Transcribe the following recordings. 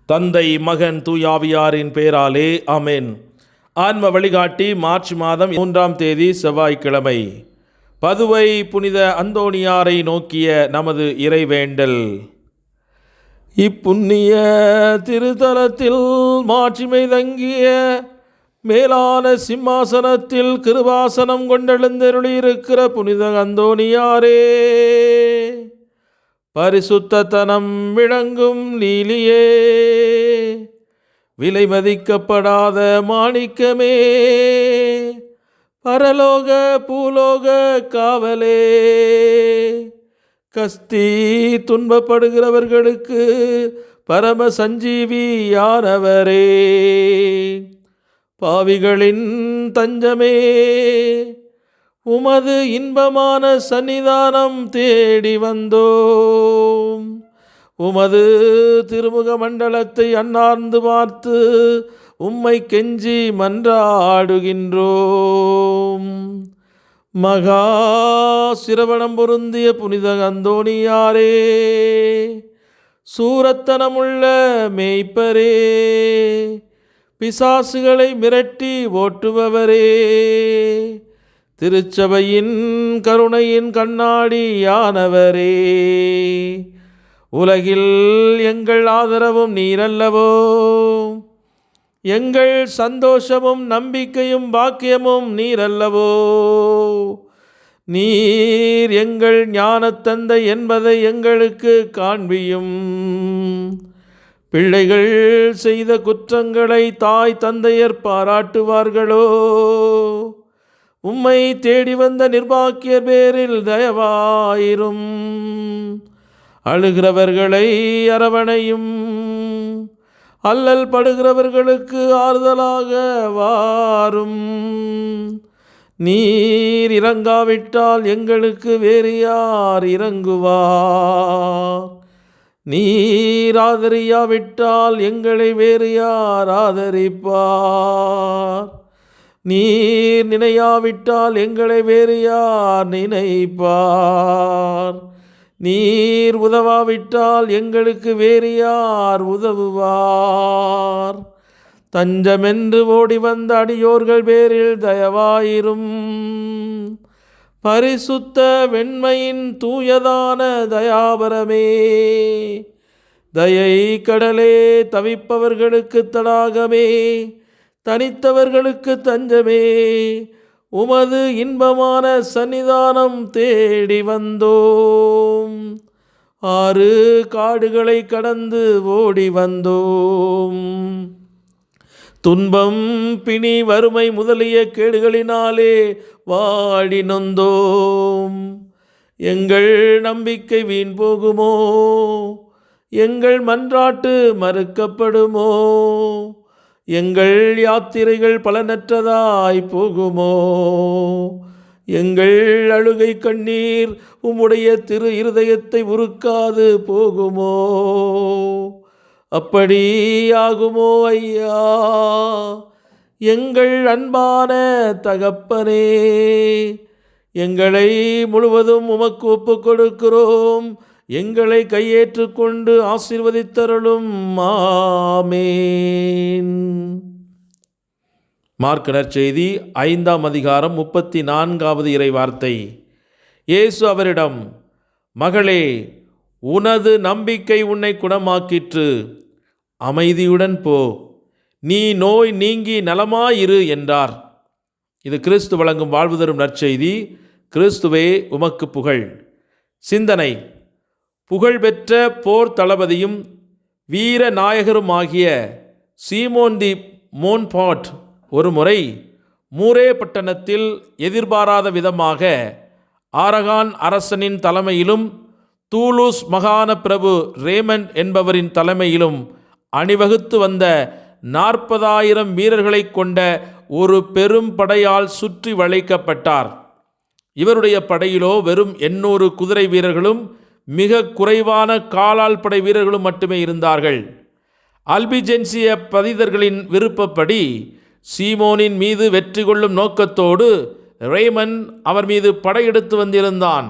தந்தை, மகன், தூயாவியாரின் பெயராலே ஆமென். ஆன்ம வழிகாட்டி மார்ச் மாதம் 3ஆம் தேதி செவ்வாய்க்கிழமை. பதுவை புனித அந்தோணியாரை நோக்கிய நமது இறைவேண்டல். இப்புண்ணிய திருத்தலத்தில் மாட்சிமை தங்கிய மேலான சிம்மாசனத்தில் கிருபாசனம் கொண்டெழுந்தருளியிருக்கிற புனித அந்தோணியாரே, பரிசுத்தத்தனம் விளங்கும் நீலியே, விலை மதிக்கப்படாத மாணிக்கமே, பரலோக பூலோக காவலே, கஸ்தி துன்பப்படுகிறவர்களுக்கு பரம சஞ்சீவியானவரே, பாவிகளின் தஞ்சமே, உமது இன்பமான சன்னிதானம் தேடி வந்தோம். உமது திருமுக மண்டலத்தை அன்னார்ந்து பார்த்து உம்மை கெஞ்சி மன்றாடுகின்றோம். மகா சிரவணம் பொருந்திய புனித அந்தோணியாரே, சூரத்தனமுள்ள மேய்ப்பரே, பிசாசுகளை மிரட்டி ஓட்டுபவரே, திருச்சபையின் கருணையின் கண்ணாடியானவரே, உலகில் எங்கள் ஆதரவும் நீரல்லவோ, எங்கள் சந்தோஷமும் நம்பிக்கையும் பாக்கியமும் நீரல்லவோ, நீர் எங்கள் ஞானத்தந்தை என்பதை எங்களுக்கு காண்பியும். பிள்ளைகள் செய்த குற்றங்களை தாய் தந்தையர் பாராட்டுவார்களோ, உம்மை தேடி வந்த நிர்பாக்கியர் பேரில் தயவாயிரும். அழுகிறவர்களை அரவணையும், அல்லல் படுகிறவர்களுக்கு ஆறுதலாக வாரும். நீர் இறங்காவிட்டால் எங்களுக்கு வேறு யார் இறங்குவார்? நீர் ஆதரியாவிட்டால் எங்களை வேறு யார் ஆதரிப்பார்? நீர் நினையாவிட்டால் எங்களை வேறு யார் நினைப்பார்? நீர் உதவாவிட்டால் எங்களுக்கு வேறு யார் உதவுவார்? தஞ்சமென்று ஓடி வந்த அடியோர்கள் பேரில் தயவாயிரும். பரிசுத்த வெண்மையின் தூயதான தயாபரமே, தயை கடலே, தவிப்பவர்களுக்கு தடாகமே, தனித்தவர்களுக்கு தஞ்சமே, உமது இன்பமான சன்னிதானம் தேடி வந்தோம். 6 காடுகளை கடந்து ஓடி வந்தோம். துன்பம், பிணி, வறுமை முதலிய கேடுகளினாலே வாடி நொந்தோம். எங்கள் நம்பிக்கை வீண் போகுமோ? எங்கள் மன்றாட்டு மறுக்கப்படுமோ? எங்கள் யாத்திரைகள் பலனற்றதாய் போகுமோ? எங்கள் அழுகை கண்ணீர் உம்முடைய திரு இருதயத்தை உருக்காது போகுமோ? அப்படியாகுமோ ஐயா? எங்கள் அன்பான தகப்பனே, எங்களை முழுவதும் உமக்கு ஒப்புக் கொடுக்கிறோம். எங்களை கையேற்றுக்கொண்டு ஆசீர்வதித்தருளும். ஆமென். மார்க் நற்செய்தி 5ஆம் அதிகாரம் 34வது இறை வார்த்தை. இயேசு அவரிடம், மகளே, உனது நம்பிக்கை உன்னை குணமாக்கிற்று, அமைதியுடன் போ, நீ நோய் நீங்கி நலமாயிரு என்றார். இது கிறிஸ்து வழங்கும் வாழ்வு தரும் நற்செய்தி. கிறிஸ்துவே உமக்கு புகழ். சிந்தனை. புகழ்பெற்ற போர் தளபதியும் வீர நாயகருமாகிய சீமோன் தி மோன்பார்ட் ஒரு முறை மூரே பட்டணத்தில் எதிர்பாராத விதமாக ஆரகான் அரசனின் தலைமையிலும் தூலூஸ் மகாண பிரபு ரேமண்ட் என்பவரின் தலைமையிலும் அணிவகுத்து வந்த 40,000 வீரர்களை கொண்ட ஒரு பெரும் படையால் சுற்றி வளைக்கப்பட்டார். இவருடைய படையிலோ வெறும் 800 குதிரை வீரர்களும் மிக குறைவான காலால் படை வீரர்களும் மட்டுமே இருந்தார்கள். அல்பிஜென்சிய பதிதர்களின் விருப்பப்படி சீமோனின் மீது வெற்றி கொள்ளும் நோக்கத்தோடு ரேமன் அவர் மீது படையெடுத்து வந்திருந்தான்.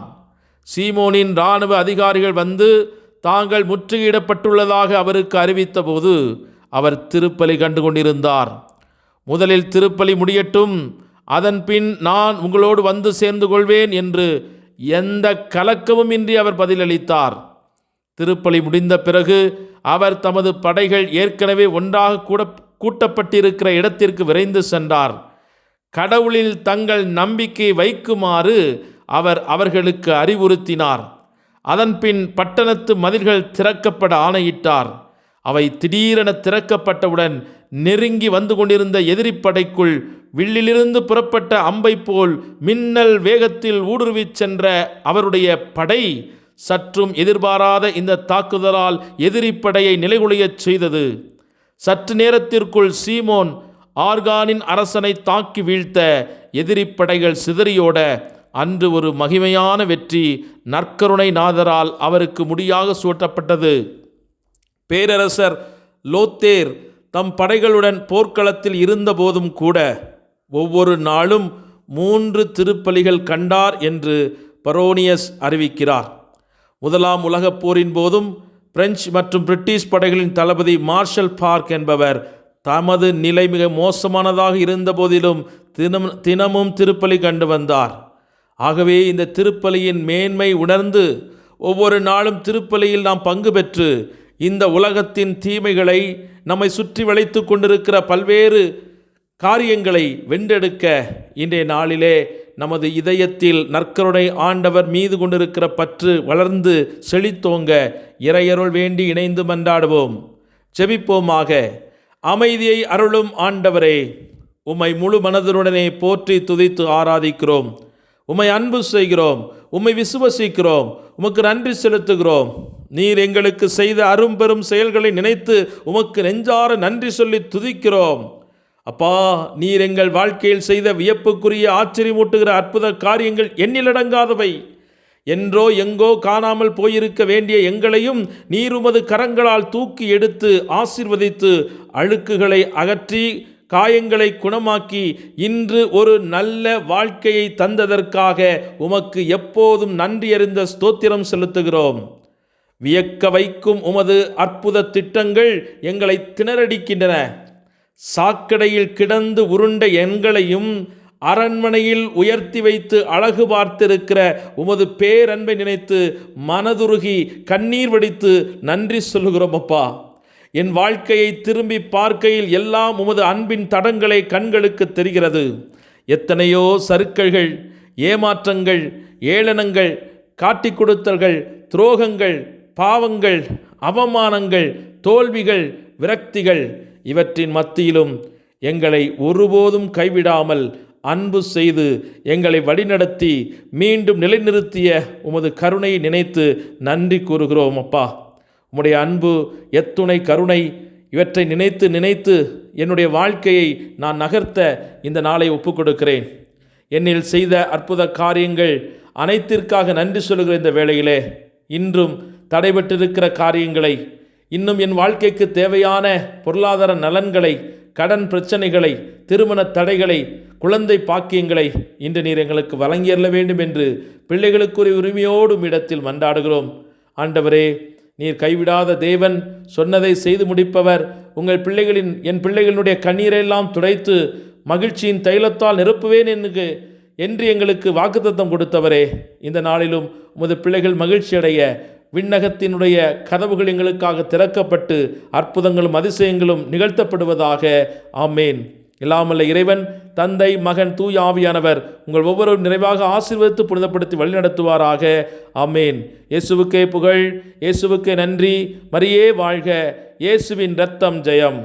சீமோனின் இராணுவ அதிகாரிகள் வந்து தாங்கள் முற்றுகையிடப்பட்டுள்ளதாக அவருக்கு அறிவித்தபோது அவர் திருப்பலி கண்டு கொண்டிருந்தார். முதலில் திருப்பலி முடியட்டும், அதன் பின் நான் உங்களோடு வந்து சேர்ந்து கொள்வேன் என்று எந்த கலக்கமும் இன்றி அவர் பதிலளித்தார். திருப்பலி முடிந்த பிறகு அவர் தமது படைகள் ஏற்கனவே ஒன்றாக கூட்டப்பட்டிருக்கிற இடத்திற்கு விரைந்து சென்றார். கடவுளில் தங்கள் நம்பிக்கை வைக்குமாறு அவர் அவர்களுக்கு அறிவுறுத்தினார். அதன்பின் பட்டணத்து மதில்கள் திறக்கப்பட ஆணையிட்டார். அவை திடீரென திறக்கப்பட்டவுடன் நெருங்கி வந்து கொண்டிருந்த எதிரிப்படைக்குள் வில்லிலிருந்து புறப்பட்ட அம்பை போல் மின்னல் வேகத்தில் ஊடுருவிச் சென்ற அவருடைய படை சற்றும் எதிர்பாராத இந்த தாக்குதலால் எதிரிப்படையை நிலைகுலையச் செய்தது. சற்று நேரத்திற்குள் சீமோன் ஆர்கானின் அரசனை தாக்கி வீழ்த்த எதிரிப்படைகள் சிதறியோட அன்று ஒரு மகிமையான வெற்றி நற்கருணை நாதரால் அவருக்கு முடியாக சூட்டப்பட்டது. பேரரசர் லோத்தேர் தம் படைகளுடன் போர்க்களத்தில் இருந்தபோதும் கூட ஒவ்வொரு நாளும் 3 திருப்பலிகள் கண்டார் என்று பரோனியஸ் அறிவிக்கிறார். முதலாம் உலகப் போரின் போதும் பிரெஞ்சு மற்றும் பிரிட்டிஷ் படைகளின் தளபதி மார்ஷல் பார்க் என்பவர் தமது நிலை மிக மோசமானதாக இருந்த போதிலும் தினமும் திருப்பலி கண்டு வந்தார். ஆகவே இந்த திருப்பலியின் மேன்மை உணர்ந்து ஒவ்வொரு நாளும் திருப்பலியில் நாம் பங்கு பெற்று இந்த உலகத்தின் தீமைகளை, நம்மை சுற்றி வளைத்து கொண்டிருக்கிற பல்வேறு காரியங்களை வென்றெடுக்க இன்றைய நாளிலே நமது இதயத்தில் நற்கருணை ஆண்டவர் மீது கொண்டிருக்கிற பற்று வளர்ந்து செழித்தோங்க இறையருள் வேண்டி இணைந்து மன்றாடுவோம். ஜெபிப்போமாக. அமைதியை அருளும் ஆண்டவரே, உம்மை முழு மனதுடனே போற்றி துதித்து ஆராதிக்கிறோம். உம்மை அன்பு செய்கிறோம், உம்மை விசுவசிக்கிறோம், உமக்கு நன்றி செலுத்துகிறோம். நீர் எங்களுக்கு செய்த அரும்பெரும் செயல்களை நினைத்து உமக்கு நெஞ்சார நன்றி சொல்லி துதிக்கிறோம். அப்பா, நீர் எங்கள் வாழ்க்கையில் செய்த வியப்புக்குரிய ஆச்சரியமூட்டுகிற அற்புத காரியங்கள் எண்ணிலடங்காதவை. என்றோ எங்கோ காணாமல் போயிருக்க வேண்டிய எங்களையும் நீர் உமது கரங்களால் தூக்கி எடுத்து ஆசீர்வதித்து அழுக்குகளை அகற்றி காயங்களை குணமாக்கி இன்று ஒரு நல்ல வாழ்க்கையை தந்ததற்காக உமக்கு எப்போதும் நன்றி அறிந்த ஸ்தோத்திரம் செலுத்துகிறோம். வியக்க வைக்கும் உமது அற்புத திட்டங்கள் எங்களை திணறடிக்கின்றன. சாக்கடையில் கிடந்து உருண்ட எங்களையும் அரண்மனையில் உயர்த்தி வைத்து அழகு பார்த்திருக்கிற உமது பேரன்பை நினைத்து மனதுருகி கண்ணீர் வடித்து நன்றி சொல்கிறோம். அப்பா, என் வாழ்க்கையை திரும்பி பார்க்கையில் எல்லாம் உமது அன்பின் தடங்களே கண்களுக்கு தெரிகிறது. எத்தனையோ சறுக்கல்கள், ஏமாற்றங்கள், ஏளனங்கள், காட்டி கொடுத்தல்கள், துரோகங்கள், பாவங்கள், அவமானங்கள், தோல்விகள், விரக்திகள், இவற்றின் மத்தியிலும் எங்களை ஒருபோதும் கைவிடாமல் அன்பு செய்து எங்களை வழிநடத்தி மீண்டும் நிலைநிறுத்திய உமது கருணையை நினைத்து நன்றி கூறுகிறோம். அப்பா, உம்முடைய அன்பு, எத்துணை கருணை, இவற்றை நினைத்து நினைத்து என்னுடைய வாழ்க்கையை நான் நகர்த்த இந்த நாளை ஒப்புக்கொடுக்கிறேன். என்னில் செய்த அற்புத காரியங்கள் அனைத்திற்காக நன்றி சொல்லுகிற இந்த வேளையிலே இன்றும் தடைபட்டிருக்கிற காரியங்களை, இன்னும் என் வாழ்க்கைக்கு தேவையான பொருளாதார நலன்களை, கடன் பிரச்சனைகளை, திருமண தடைகளை, குழந்தை பாக்கியங்களை இன்று நீர் எங்களுக்கு வழங்கியறல வேண்டும் என்று பிள்ளைகளுக்குரிய உரிமையோடும் இடத்தில் மன்றாடுகிறோம். ஆண்டவரே, நீர் கைவிடாத தேவன், சொன்னதை செய்து முடிப்பவர், என் பிள்ளைகளுடைய கண்ணீரையெல்லாம் துடைத்து மகிழ்ச்சியின் தைலத்தால் நிரப்புவேன் என்று எங்களுக்கு வாக்குத்தத்தம் கொடுத்தவரே, இந்த நாளிலும் உமது பிள்ளைகள் மகிழ்ச்சி அடைய விண்ணகத்தினுடைய கதவுகள் எங்களுக்காக திறக்கப்பட்டு அற்புதங்களும் அதிசயங்களும் நிகழ்த்தப்படுவதாக. ஆமேன். எல்லாமல்ல இறைவன், தந்தை, மகன், தூய ஆவியானவர் உங்கள் ஒவ்வொரு நிறைவாக ஆசீர்வதித்து புனிதப்படுத்தி வழிநடத்துவாராக. ஆமேன். இயேசுவுக்கே புகழ், இயேசுவுக்கே நன்றி. மரியே வாழ்க. இயேசுவின் இரத்தம் ஜெயம்.